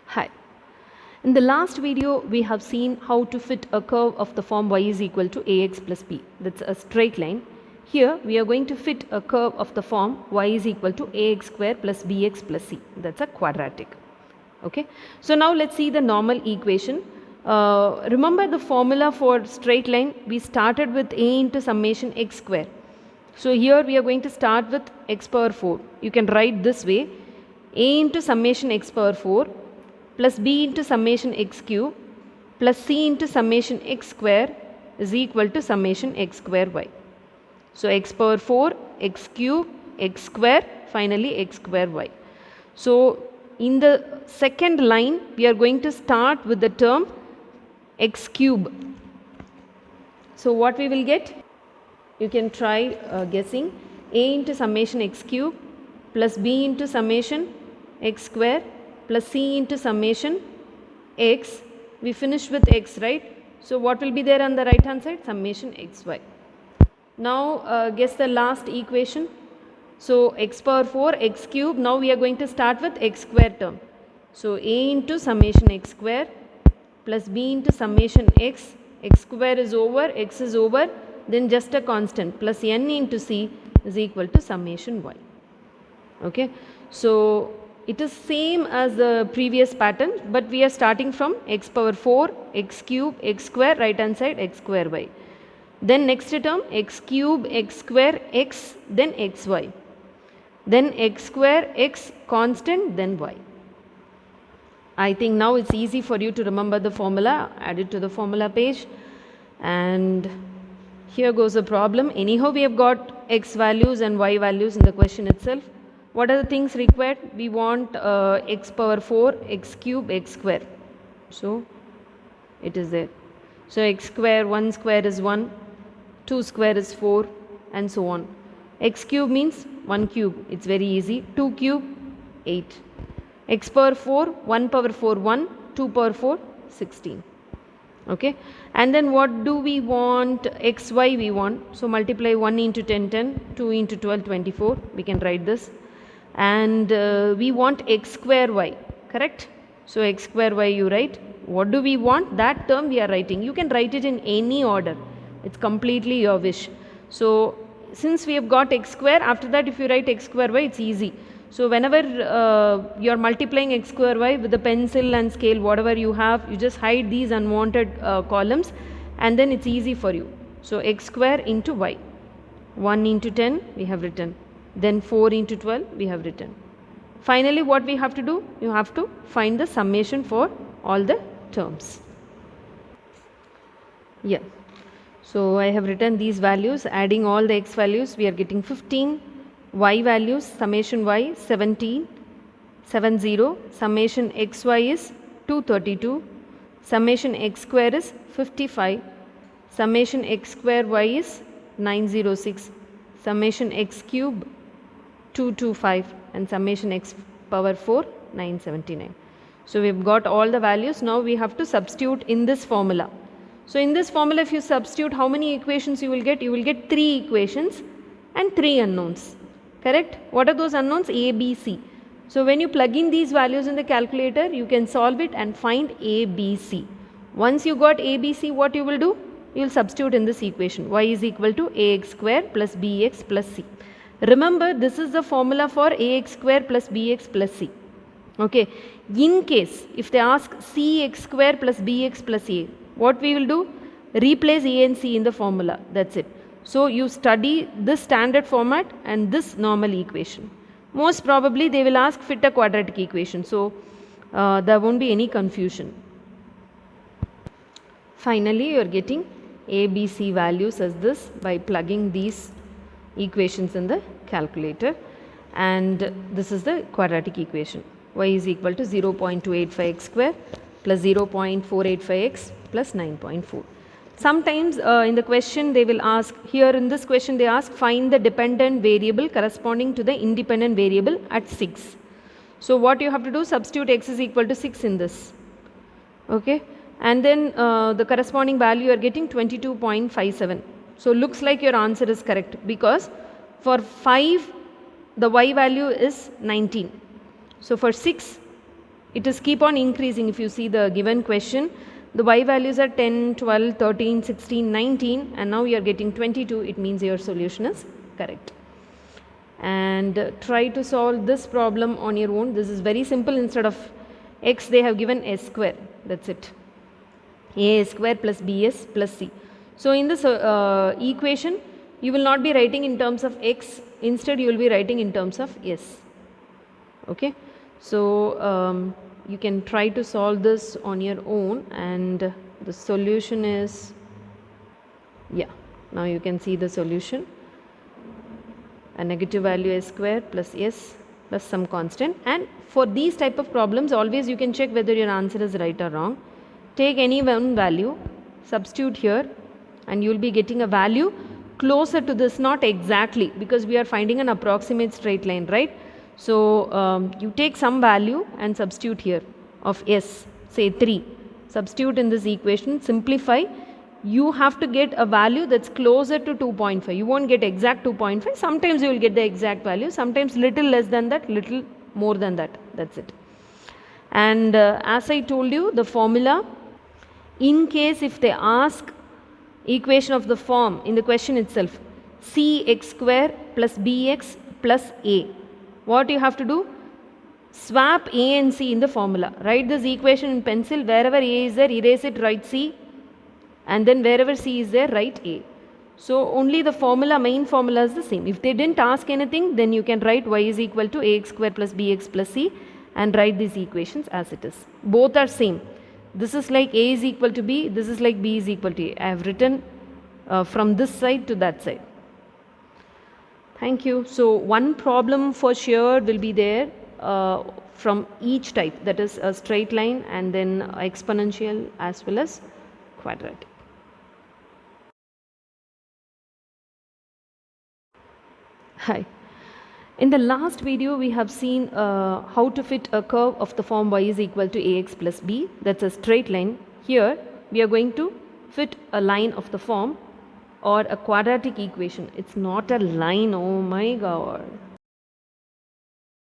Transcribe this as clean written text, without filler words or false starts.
Hi. In the last video, we have seen how to fit a curve of the form y is equal to ax plus b. That's a straight line. Here, we are going to fit a curve of the form y is equal to ax square plus bx plus c. That's a quadratic. Okay. So now let's see the normal equation. Remember the formula for straight line? We started with a into summation x square. So here we are going to start with x power 4. You can write this way: a into summation x power 4 plus b into summation x cube plus c into summation x square is equal to summation x square y. So x power 4, x cube, x square, finally x square y. So in the second line, we are going to start with the term x cube. So what we will get? You can try guessing. A into summation x cube plus b into summation x square plus c into summation x. We finished with x, right? So what will be there on the right hand side? Summation xy. Now guess the last equation. So x power 4, x cube. Now we are going to start with x square term. So a into summation x square plus b into summation x. X square is over, x is over, then just a constant plus n into c is equal to summation y. Okay. So it is same as the previous pattern, but we are starting from x power 4, x cube, x square, right hand side x square y. Then next term x cube, x square, x, then xy. Then x square, x constant, then y. I think now it's easy for you to remember the formula. Add it to the formula page. And here goes the problem. Anyhow, we have got x values and y values in the question itself. What are the things required? We want x power 4, x cube, x square. So it is there. So x square, 1 square is 1, 2 square is 4, and so on. X cube means 1 cube. It's very easy. 2 cube, 8. X power 4, 1 power 4, 1, 2 power 4, 16. Okay. And then what do we want? Xy we want. So multiply 1 into 10, 10, 2 into 12, 24. We can write this. And we want x square y, correct? So x square y you write. What do we want? That term we are writing. You can write it in any order. It's completely your wish. So since we have got x square, after that if you write x square y, it's easy. So whenever you are multiplying x square y with the pencil and scale, whatever you have, you just hide these unwanted columns, and then it's easy for you. So x square into y. 1 into 10 we have written. Then 4 into 12 we have written. Finally what we have to do? You have to find the summation for all the terms. Yeah. So I have written these values. Adding all the x values, we are getting 15. Y values, summation y 17, 70. Summation xy is 232. Summation x square is 55. Summation x square y is 906. Summation x cube 225, and summation x power 4 979. So we've got all the values. Now we have to substitute in this formula. So in this formula, if you substitute, how many equations you will get? You will get 3 equations and 3 unknowns. Correct? What are those unknowns? A, B, C. So when you plug in these values in the calculator, you can solve it and find A, B, C. Once you got A, B, C, what you will do? You will substitute in this equation. Y is equal to ax square plus bx plus c. Remember, this is the formula for ax square plus bx plus c. Okay. In case if they ask cx square plus bx plus a, what we will do? Replace a and c in the formula. That's it. So you study this standard format and this normal equation. Most probably they will ask fit a quadratic equation. So there won't be any confusion. Finally, you are getting a, b, c values as this by plugging these equations in the calculator, and this is the quadratic equation. Y is equal to 0.285x square plus 0.485x plus 9.4. Sometimes in the question they will ask, here in this question they ask find the dependent variable corresponding to the independent variable at 6. So what you have to do, substitute x is equal to 6 in this. Okay. And then the corresponding value you are getting 22.57. So looks like your answer is correct, because for 5 the y value is 19. So for 6 It is keep on increasing. If you see the given question, the y values are 10, 12, 13, 16, 19 and now you are getting 22. It means your solution is correct. And try to solve this problem on your own. This is very simple. Instead of x they have given s square. That's it. A square plus bs plus c. So in this equation you will not be writing in terms of x, instead you will be writing in terms of s. Okay, so you can try to solve this on your own, and the solution is, yeah, now you can see the solution. A negative value s square plus s plus some constant. And for these type of problems always you can check whether your answer is right or wrong. Take any one value, substitute here, and you will be getting a value closer to this, not exactly, because we are finding an approximate straight line, right? So you take some value and substitute here of s, say 3. Substitute in this equation, simplify. You have to get a value that's closer to 2.5. You won't get exact 2.5. Sometimes you will get the exact value, sometimes little less than that, little more than that. That's it. And as I told you, the formula, in case if they ask equation of the form in the question itself, cx square plus bx plus a, what you have to do? Swap a and c in the formula. Write this equation in pencil. Wherever a is there, erase it, write c, and then wherever c is there, write a. So only the formula, main formula is the same. If they didn't ask anything, then you can write y is equal to ax square plus bx plus c and write these equations as it is. Both are same. This is like a is equal to b, this is like b is equal to a. I have written from this side to that side. Thank you. So one problem for sure will be there from each type, that is a straight line and then exponential as well as quadratic. Hi. In the last video we have seen how to fit a curve of the form y is equal to ax plus b, that's a straight line. Here we are going to fit a line of the form or a quadratic equation. It's not a line, oh my god.